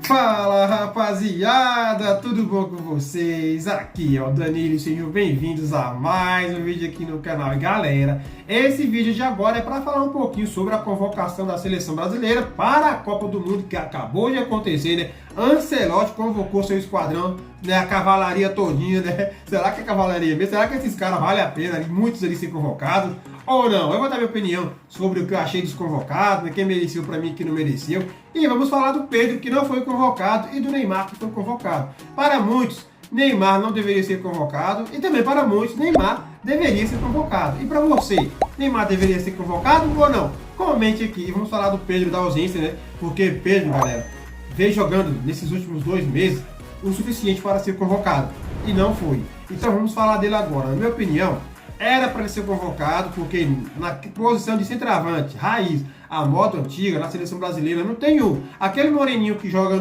Fala rapaziada, tudo bom com vocês? Aqui é o Danilo, sejam bem-vindos a mais um vídeo aqui no canal. E galera, esse vídeo de agora é para falar um pouquinho sobre a convocação da seleção brasileira para a Copa do Mundo que acabou de acontecer, né? Ancelotti convocou seu esquadrão, né? A cavalaria todinha, né? Será que é cavalaria mesmo? Será que esses caras valem a pena, muitos ali serem convocados? Ou não? Eu vou dar minha opinião sobre o que eu achei dos convocados, né? Quem mereceu pra mim e quem não mereceu. E vamos falar do Pedro, que não foi convocado, e do Neymar, que foi convocado. Para muitos, Neymar não deveria ser convocado, e também para muitos, Neymar deveria ser convocado. E para você, Neymar deveria ser convocado ou não? Comente aqui e vamos falar do Pedro, da ausência, né? Porque Pedro, galera, veio jogando nesses últimos 2 meses o suficiente para ser convocado, e não foi. Então vamos falar dele agora. Na minha opinião, era para ele ser convocado, porque na posição de centroavante, raiz, a moda antiga, na seleção brasileira, não tem um. Aquele moreninho que joga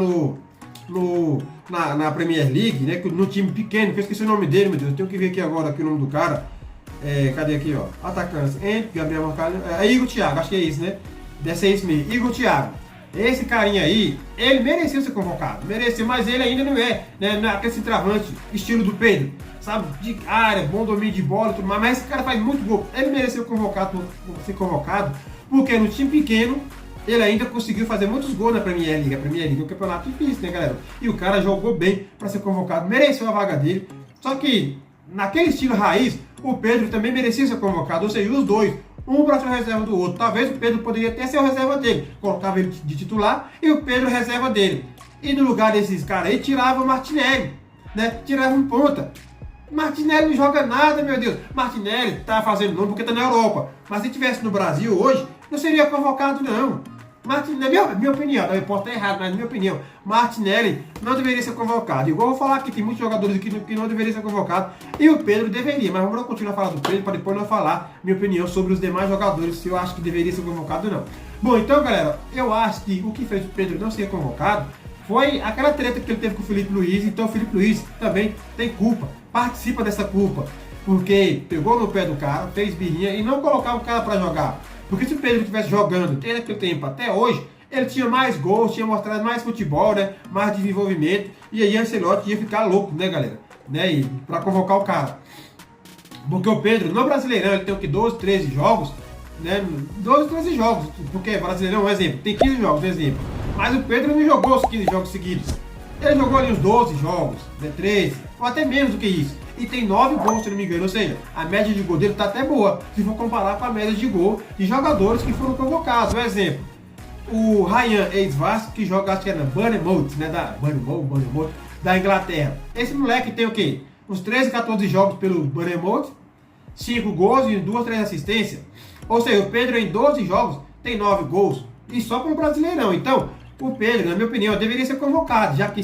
na Premier League, né, no time pequeno, que eu esqueci o nome dele, meu Deus, eu tenho que ver aqui agora aqui o nome do cara. Cadê aqui, ó? Atacante, Gabriel Marcalho, Igor Thiago, acho que é isso, né? Deve ser isso mesmo, Igor Thiago. Esse carinha aí, ele mereceu ser convocado, mereceu, mas ele ainda não é, né? Não é aquele centroavante, estilo do Pedro, sabe? De área, bom domínio de bola e tudo mais, mas esse cara faz muito gol. Ele mereceu ser convocado, porque no time pequeno, ele ainda conseguiu fazer muitos gols na Premier League. A Premier League é um campeonato difícil, né, galera? E o cara jogou bem para ser convocado, mereceu a vaga dele. Só que, naquele estilo raiz, o Pedro também merecia ser convocado, ou seja, os dois. Um para ser reserva do outro. Talvez o Pedro poderia até ser o reserva dele. Colocava ele de titular e o Pedro reserva dele. E no lugar desses caras aí, tirava o Martinelli, né? Tirava um ponta. Martinelli não joga nada, meu Deus. Martinelli tá fazendo nome porque tá na Europa. Mas se tivesse no Brasil hoje, não seria convocado, não. Martinelli, minha opinião, eu posso estar errado, mas minha opinião, Martinelli não deveria ser convocado. Igual eu vou falar que tem muitos jogadores aqui que não deveriam ser convocados. E o Pedro deveria, mas vamos continuar a falar do Pedro para depois não falar minha opinião sobre os demais jogadores, se eu acho que deveria ser convocado ou não. Bom, então galera, eu acho que o que fez o Pedro não ser convocado foi aquela treta que ele teve com o Filipe Luiz. Então o Filipe Luiz também tem culpa, participa dessa culpa, porque pegou no pé do cara, fez birrinha e não colocava o cara para jogar. Porque se o Pedro estivesse jogando desde aquele tempo até hoje, ele tinha mais gols, tinha mostrado mais futebol, né? Mais desenvolvimento, e aí Ancelotti ia ficar louco, né, galera? Né? Para convocar o cara. Porque o Pedro, no Brasileirão, ele tem o que? 12, 13 jogos, né? 12, 13 jogos, porque Brasileirão, um exemplo, tem 15 jogos, um exemplo. Mas o Pedro não jogou os 15 jogos seguidos. Ele jogou ali uns 12 jogos, né? 13, ou até menos do que isso. E tem 9 gols, se não me engano, ou seja, a média de gol dele tá até boa, se for comparar com a média de gol de jogadores que foram convocados. Por exemplo, o Ryan ex-Vasco, que joga, acho que é na Bournemouth, né, da Inglaterra. Esse moleque tem o quê? Uns 13, 14 jogos pelo Bournemouth, 5 gols e 2, 3 assistências. Ou seja, o Pedro em 12 jogos tem 9 gols, e só pelo Brasileirão. Então, o Pedro, na minha opinião, deveria ser convocado, já que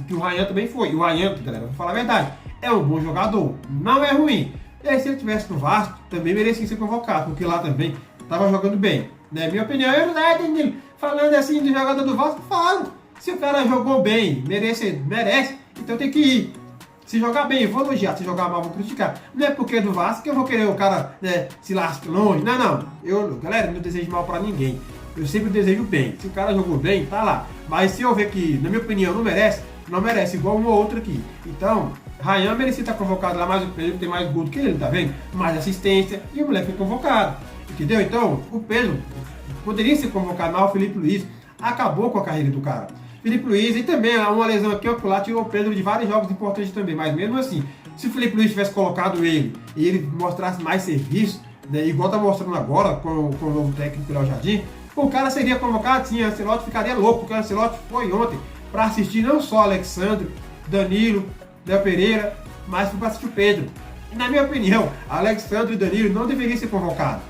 o Ryan também foi. E o Ryan, galera, vou falar a verdade, é um bom jogador, não é ruim. E aí, se ele tivesse no Vasco, também merecia ser convocado, porque lá também estava jogando bem. Né? Minha opinião, eu não entendi. Falando assim do jogador do Vasco, falo. Se o cara jogou bem, merece, então tem que ir. Se jogar bem, eu vou elogiar. Se jogar mal, eu vou criticar. Não é porque é do Vasco que eu vou querer o cara, né, se lasque longe. Não. Galera, não desejo mal pra ninguém. Eu sempre desejo bem. Se o cara jogou bem, tá lá. Mas se eu ver que, na minha opinião, não merece, igual um ou outro aqui. Então, Ryan merecia estar convocado lá, mas o Pedro tem mais gol do que ele, tá vendo? Mais assistência, e o moleque foi convocado. Entendeu? Então, o Pedro poderia ser convocado, mas o Filipe Luiz acabou com a carreira do cara. Filipe Luiz, e também uma lesão aqui ou lá, tirou o Pedro de vários jogos importantes também. Mas mesmo assim, se o Filipe Luiz tivesse colocado ele, e ele mostrasse mais serviço, né, igual tá mostrando agora com o novo técnico Léo Jardim, o cara seria convocado, sim, Ancelotti ficaria louco, porque o Ancelotti foi ontem para assistir não só Alexandre, Danilo, Léo Pereira, mas para assistir o Pedro. E na minha opinião, Alexandre e Danilo não deveriam ser convocados.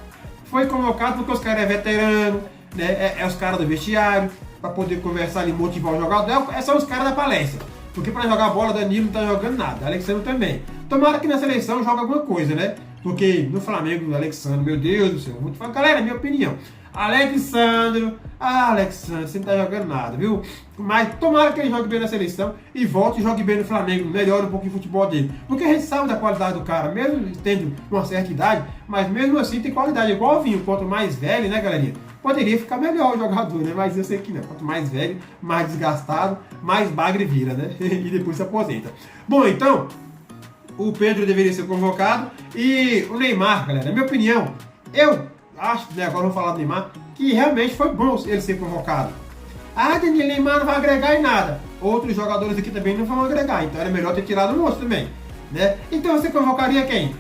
Foi convocado porque os caras é veterano, né? É os caras do vestiário, para poder conversar e motivar o jogador. São os caras da palestra. Porque para jogar bola, Danilo não tá jogando nada, Alexandre também. Tomara que na seleção jogue alguma coisa, né? Porque no Flamengo, o Alexandre, meu Deus do céu, muito fã. Galera, minha opinião. Alexandre, você não tá jogando nada, viu? Mas tomara que ele jogue bem na seleção e volte e jogue bem no Flamengo, melhore um pouquinho o futebol dele. Porque a gente sabe da qualidade do cara, mesmo tendo uma certa idade, mas mesmo assim tem qualidade. Igual o Vinho, quanto mais velho, né, galerinha? poderia ficar melhor o jogador, né? Mas eu sei que não. Quanto mais velho, mais desgastado, mais bagre vira, né? E depois se aposenta. Bom, então, o Pedro deveria ser convocado e o Neymar, galera, na minha opinião, eu acho, né, agora vamos falar do Neymar, que realmente foi bom ele ser convocado. Ah, Daniel, Neymar não vai agregar em nada. Outros jogadores aqui também não vão agregar, então era melhor ter tirado o moço também, né? Então você convocaria quem?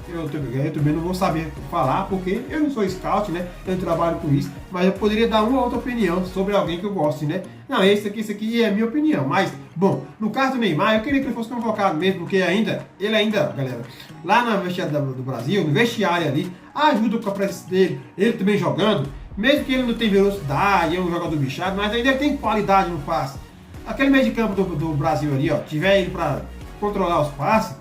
Eu também não vou saber falar, porque eu não sou scout, né? Eu não trabalho com isso, mas eu poderia dar uma outra opinião sobre alguém que eu goste, né? Não, esse aqui é a minha opinião, mas, bom, no caso do Neymar, eu queria que ele fosse convocado mesmo, porque ele ainda, galera, lá na vestiária do Brasil, no vestiário ali, ajuda com a presença dele, ele também jogando, mesmo que ele não tenha velocidade, é um jogador bichado, mas ainda tem qualidade no passe. Aquele meio de campo do Brasil ali, ó, tiver ele para controlar os passes,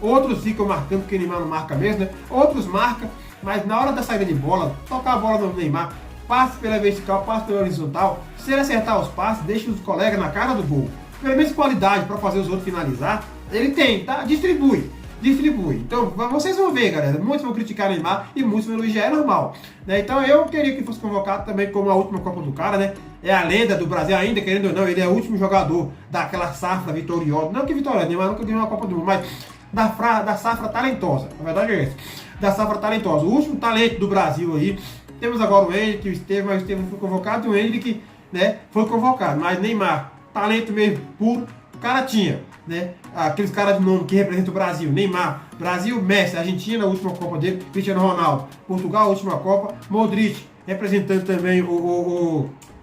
outros ficam marcando porque o Neymar não marca mesmo, né? Outros marcam, mas na hora da saída de bola, tocar a bola no Neymar, passe pela vertical, passe pela horizontal, se ele acertar os passes, deixa os colegas na cara do gol. Pelo menos qualidade para fazer os outros finalizar, ele tem, tá? Distribui. Então, vocês vão ver, galera, muitos vão criticar o Neymar e muitos vão elogiar, é normal, né? Então eu queria que fosse convocado também como a última Copa do cara, né? É a lenda do Brasil ainda, querendo ou não, ele é o último jogador daquela safra vitoriosa, não que vitoriosa, Neymar nunca ganhou uma Copa do Mundo, mas da safra talentosa, a verdade é essa, da safra talentosa, o último talento do Brasil aí. Temos agora o Henrique, o Estevam, mas o Estevam foi convocado e o Henrique, né, foi convocado, mas Neymar, talento mesmo puro, o cara tinha, né, aqueles caras de nome que representam o Brasil, Neymar, Brasil, Messi, Argentina, a última Copa dele, Cristiano Ronaldo, Portugal, a última Copa, Modric, representando também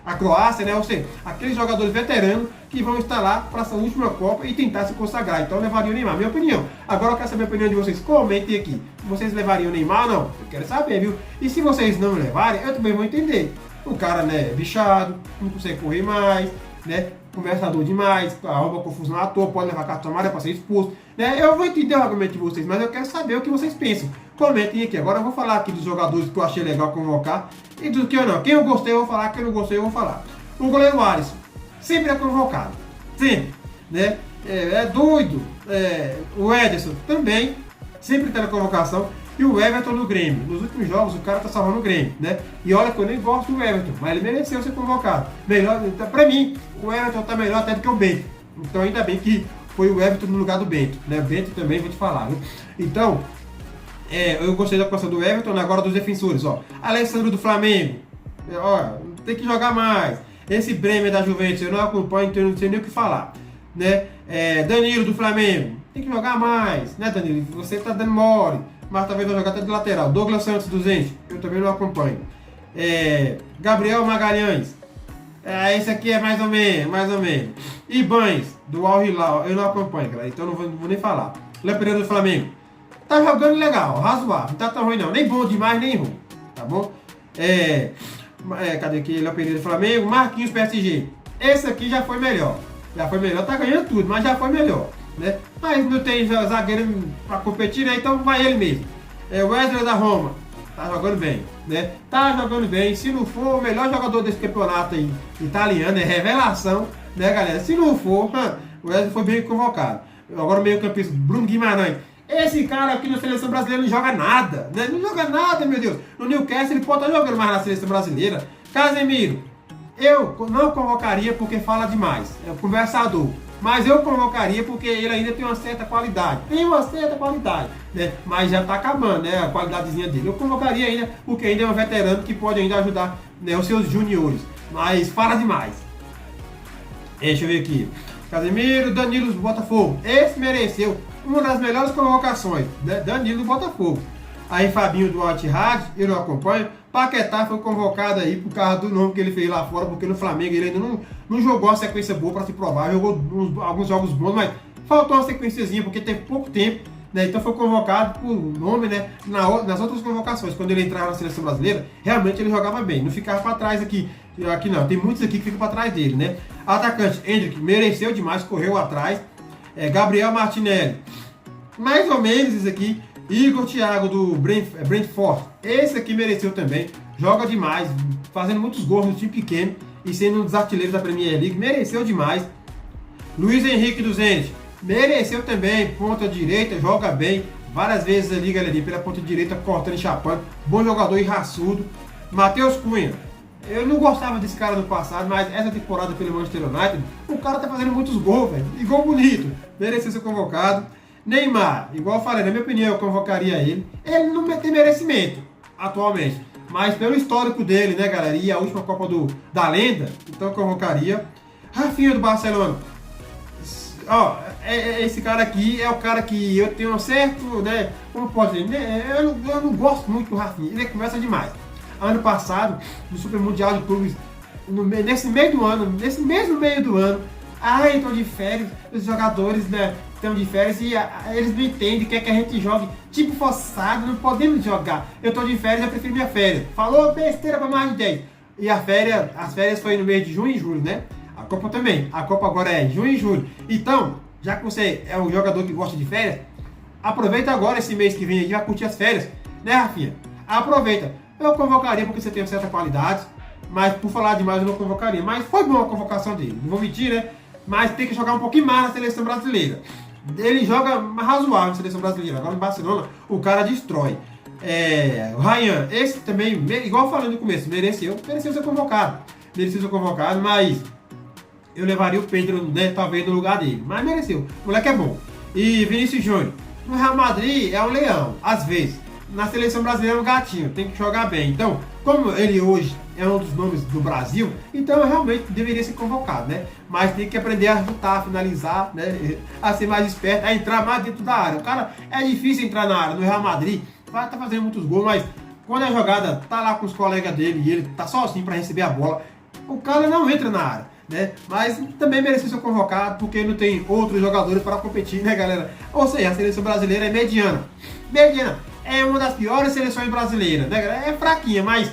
a Croácia, né? Ou seja, aqueles jogadores veteranos que vão estar lá para essa última Copa e tentar se consagrar. Então eu levaria o Neymar, minha opinião. Agora eu quero saber a opinião de vocês. Comentem aqui. Vocês levariam o Neymar ou não? Eu quero saber, viu? E se vocês não levarem, eu também vou entender. O cara, né, bichado, não consegue correr mais, né? Conversador demais, arruma confusão à toa, pode levar cartão amarelo para ser expulso, né? Eu vou entender o argumento de vocês, mas eu quero saber o que vocês pensam. Comentem aqui. Agora eu vou falar aqui dos jogadores que eu achei legal convocar e dos que eu não. Quem eu gostei eu vou falar, quem eu não gostei eu vou falar. O goleiro Alisson, sempre é convocado, sempre, né? É doido. O Ederson também, sempre está na convocação. E o Everton no Grêmio. Nos últimos jogos o cara tá salvando o Grêmio, né? E olha que eu nem gosto do Everton, mas ele mereceu ser convocado. Melhor, então, pra mim, o Everton tá melhor até do que o Bento. Então ainda bem que foi o Everton no lugar do Bento, né? O Bento também vou te falar, viu? Então, eu gostei da atuação do Everton, agora dos defensores, ó. Alessandro do Flamengo, ó, tem que jogar mais. Esse Bremer da Juventus, eu não acompanho, então eu não sei nem o que falar, né? Danilo do Flamengo, tem que jogar mais, né, Danilo? Você tá dando mole, mas talvez vai jogar até de lateral. Douglas Santos do Zenit, eu também não acompanho. Gabriel Magalhães, esse aqui é mais ou menos. Ibanes do Al Hilal, eu não acompanho, cara, então não vou nem falar. Lampião do Flamengo, tá jogando legal, razoável, não tá tão ruim não, nem bom demais, nem ruim, tá bom? Cadê aqui? Lampião do Flamengo, Marquinhos PSG, esse aqui já foi melhor, tá ganhando tudo, mas já foi melhor, né? Mas não tem zagueiro para competir, né? Então vai ele mesmo. Wesley da Roma, tá jogando bem, né? Tá jogando bem. Se não for o melhor jogador desse campeonato aí, italiano, é revelação, né, galera? Se não for, o Wesley foi bem convocado. Agora o meio-campista Bruno Guimarães. Esse cara aqui na seleção brasileira não joga nada, né? Não joga nada, meu Deus. No Newcastle ele pode estar jogando mais na seleção brasileira. Casemiro, eu não convocaria porque fala demais. É um conversador. Mas eu convocaria porque ele ainda tem uma certa qualidade. Né? Mas já está acabando, né? A qualidadezinha dele. Eu convocaria ainda porque ainda é um veterano que pode ainda ajudar, né, os seus juniores. Mas fala demais. Deixa eu ver aqui. Casemiro, Danilo do Botafogo. Esse mereceu uma das melhores convocações, né? Danilo do Botafogo. Aí Fabinho do Al-Ittihad, eu não acompanho. Paquetá foi convocado aí por causa do nome que ele fez lá fora, porque no Flamengo ele ainda não jogou uma sequência boa para se provar, jogou alguns jogos bons, mas faltou uma sequenciazinha porque teve pouco tempo, né? Então foi convocado por nome, né? Nas outras convocações, quando ele entrava na seleção brasileira, realmente ele jogava bem, não ficava para trás aqui não, tem muitos aqui que ficam para trás dele, né? Atacante, Hendrick, mereceu demais, correu atrás. Gabriel Martinelli, mais ou menos isso aqui. Igor Thiago do Brentford, esse aqui mereceu também, joga demais, fazendo muitos gols no time pequeno e sendo um dos artilheiros da Premier League, mereceu demais. Luiz Henrique do Zenit, mereceu também, ponta direita, joga bem, várias vezes ali, galerinha, pela ponta direita, cortando e chapando, bom jogador e raçudo. Matheus Cunha, Eu não gostava desse cara no passado, mas essa temporada pelo Manchester United, o cara tá fazendo muitos gols, velho. E gol bonito. Merecia ser convocado. Neymar, igual eu falei, na minha opinião, eu convocaria ele. Ele não tem merecimento atualmente. Mas pelo histórico dele, né, galera? E a última Copa da Lenda, então eu convocaria. Rafinha do Barcelona. Ó, esse cara aqui é o cara que eu tenho um certo, né? Como pode dizer? Eu não gosto muito do Rafinha. Ele começa demais. Ano passado, no Super Mundial de Clubes, nesse mesmo meio do ano, estão de férias, os jogadores, né, estão de férias e eles não entendem, quer que a gente jogue tipo forçado, não podemos jogar. Eu estou de férias, eu prefiro minha férias. Falou besteira para mais de 10. E as férias foi no mês de junho e julho, né? A Copa também. A Copa agora é junho e julho. Então, já que você é um jogador que gosta de férias, aproveita agora esse mês que vem aqui, vai curtir as férias, né, Rafinha? Aproveita. Eu convocaria porque você tem certa qualidade, mas por falar demais eu não convocaria. Mas foi boa a convocação dele, não vou mentir, né? Mas tem que jogar um pouquinho mais na seleção brasileira. Ele joga razoável na seleção brasileira. Agora no Barcelona, o cara destrói. O Ryan, esse também, igual eu falei no começo, mereceu ser convocado. Mereceu ser convocado, mas eu levaria o Pedro, né, talvez no lugar dele. Mas mereceu, o moleque é bom. E Vinícius Júnior, no Real Madrid é um leão, às vezes. Na seleção brasileira é um gatinho, tem que jogar bem. Então, como ele hoje é um dos nomes do Brasil, então realmente deveria ser convocado, né? Mas tem que aprender a chutar, a finalizar, né? A ser mais esperto, a entrar mais dentro da área. O cara, é difícil entrar na área. No Real Madrid, vai estar fazendo muitos gols, mas quando a jogada tá lá com os colegas dele e ele tá sozinho para receber a bola, o cara não entra na área, né? Mas também merecia ser convocado porque não tem outros jogadores para competir, né, galera? Ou seja, a seleção brasileira é mediana. É uma das piores seleções brasileiras, né, galera? É fraquinha, mas,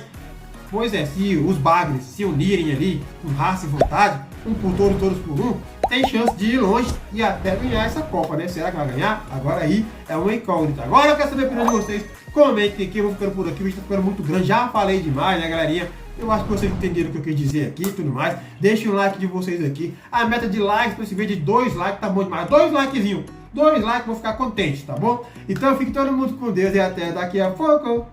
pois é, se os bagres se unirem ali, com raça e vontade, um por todos, todos por um, tem chance de ir longe e até ganhar essa Copa, né? Será que vai ganhar? Agora aí é uma incógnita. Agora eu quero saber a opinião de vocês. Comentem aqui, eu vou ficando por aqui, o vídeo tá ficando muito grande, já falei demais, né, galerinha? Eu acho que vocês entenderam o que eu quis dizer aqui e tudo mais. Deixem o like de vocês aqui. A meta de likes para esse vídeo de 2 likes tá bom demais. 2 likezinhos. 2 likes, vou ficar contente, tá bom? Então fique todo mundo com Deus e até daqui a pouco.